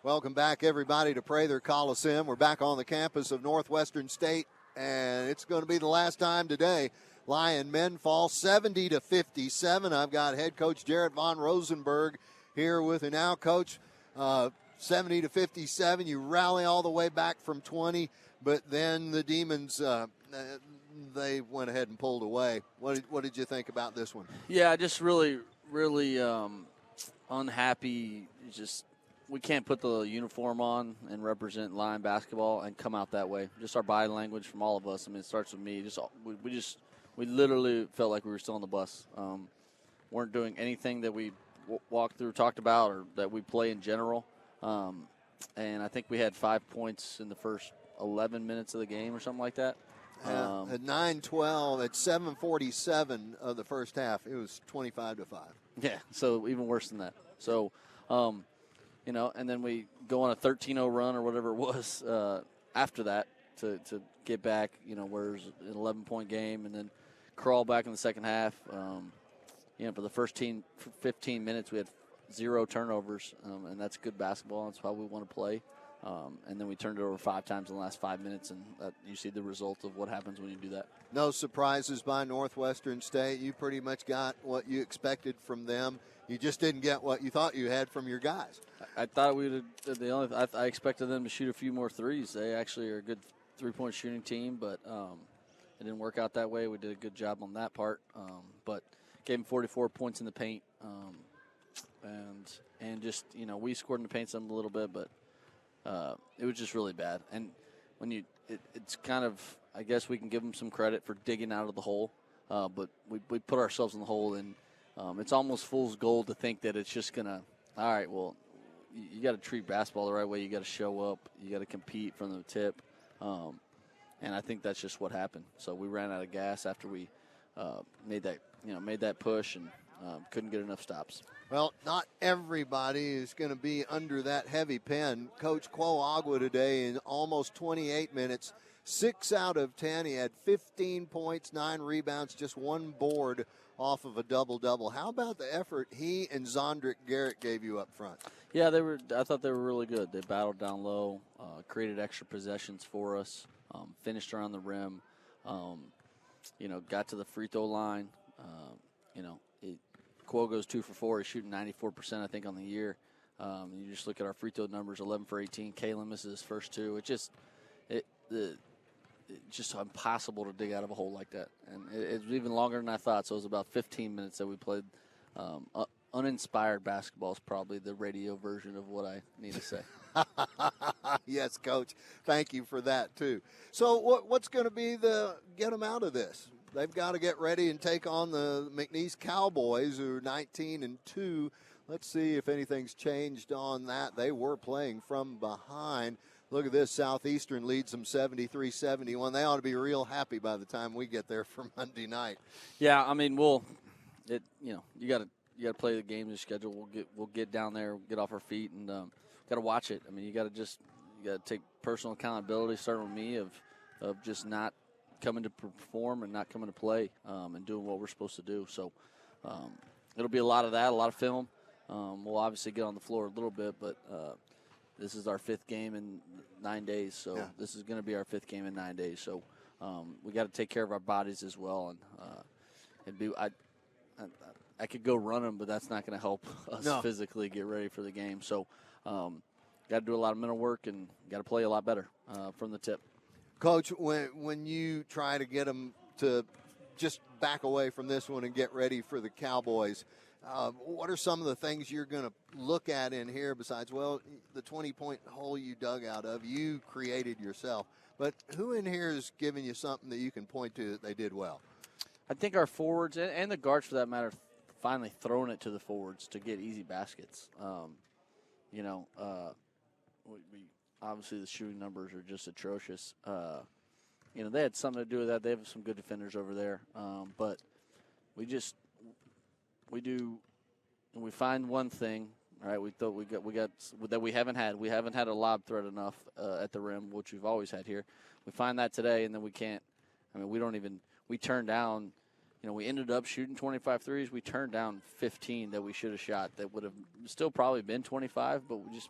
Welcome back, everybody, to Prather Coliseum. We're back on the campus of Northwestern State, and it's going to be the last time today. Lion men fall 70-57. I've got head coach Jared Von Rosenberg here with you now. Coach, 70-57. You rally all the way back from 20, but then the Demons, they went ahead and pulled away. What did you think about this one? Yeah, just really unhappy. We can't put the uniform on and represent Lion basketball and come out that way. Just our body language from all of us. I mean, it starts with me. We literally felt like we were still on the bus. Weren't doing anything that we walked through, talked about, or that we play in general. And I think we had 5 points in the first 11 minutes of the game or something like that. At 9-12, at 7:47 of the first half, it was 25-5. Yeah, so even worse than that. So, and then we go on a 13-0 run or whatever it was after that to get back, where's an 11-point game, and then crawl back in the second half. For the first 15 minutes, we had 0 turnovers, and that's good basketball. That's how we want to play. And then we turned it over 5 times in the last 5 minutes, and you see the result of what happens when you do that. No surprises by Northwestern State. You pretty much got what you expected from them. You just didn't get what you thought you had from your guys. I thought I expected them to shoot a few more threes. They actually are a good three-point shooting team, but it didn't work out that way. We did a good job on that part, but gave them 44 points in the paint, and just we scored in the paint some a little bit, but it was just really bad. And when it's kind of, I guess we can give them some credit for digging out of the hole, but we put ourselves in the hole, and it's almost fool's gold to think that it's just gonna. All right, well, you got to treat basketball the right way. You got to show up. You got to compete from the tip, and I think that's just what happened. So we ran out of gas after we made that push and couldn't get enough stops. Well, not everybody is going to be under that heavy pen. Coach Quo Agua today in almost 28 minutes, 6 out of 10. He had 15 points, 9 rebounds, just 1 board off of a double-double. How about the effort he and Zondrick Garrett gave you up front? Yeah, I thought they were really good. They battled down low, created extra possessions for us, finished around the rim, got to the free throw line. Quo goes 2 for 4. He's shooting 94%, I think, on the year. You just look at our free throw numbers: 11 for 18. Kalen misses his first 2. It's just impossible to dig out of a hole like that. And it was even longer than I thought. So it was about 15 minutes that we played. Uninspired basketball is probably the radio version of what I need to say. Yes, Coach. Thank you for that, too. So what's going to be get them out of this? They've got to get ready and take on the McNeese Cowboys, who are 19-2. Let's see if anything's changed on that. They were playing from behind. Look at this. Southeastern leads them 73-71. They ought to be real happy by the time we get there for Monday night. Yeah, I mean, you got to play the game, the schedule. We'll get down there, get off our feet, and got to watch it. I mean, you got to take personal accountability, starting with me, of just not coming to perform and not coming to play, and doing what we're supposed to do. So it'll be a lot of that, a lot of film. We'll obviously get on the floor a little bit, but this is our 5th game in 9 days. So yeah. This is going to be our 5th game in 9 days. So we got to take care of our bodies as well. And I could go run them, but that's not going to help us physically get ready for the game. So got to do a lot of mental work and got to play a lot better from the tip. Coach, when you try to get them to just back away from this one and get ready for the Cowboys, what are some of the things you're going to look at in here besides, the 20-point hole you dug out of, you created yourself, but who in here is giving you something that you can point to that they did well? I think our forwards and the guards, for that matter, finally throwing it to the forwards to get easy baskets. We obviously the shooting numbers are just atrocious. They had something to do with that. They have some good defenders over there, but we find one thing, right? We thought we got that we haven't had. We haven't had a lob threat enough at the rim, which we've always had here. We find that today, and then we can't. I mean, we turn down we ended up shooting 25 threes. We turned down 15 that we should have shot that would have still probably been 25, but we just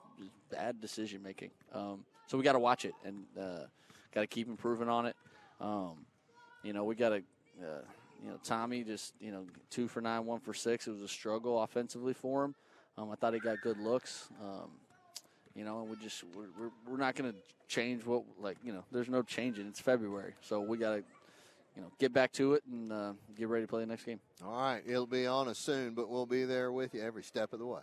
bad decision making. So we got to watch it and got to keep improving on it. We got to, Tommy just, 2 for 9, 1 for 6. It was a struggle offensively for him. I thought he got good looks. And we're not going to change there's no changing. It's February. So we got to, get back to it and get ready to play the next game. All right. It'll be on us soon, but we'll be there with you every step of the way.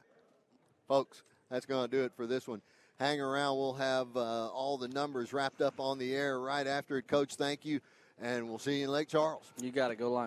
Folks, that's going to do it for this one. Hang around. We'll have all the numbers wrapped up on the air right after it. Coach, thank you, and we'll see you in Lake Charles. You got to go Lions.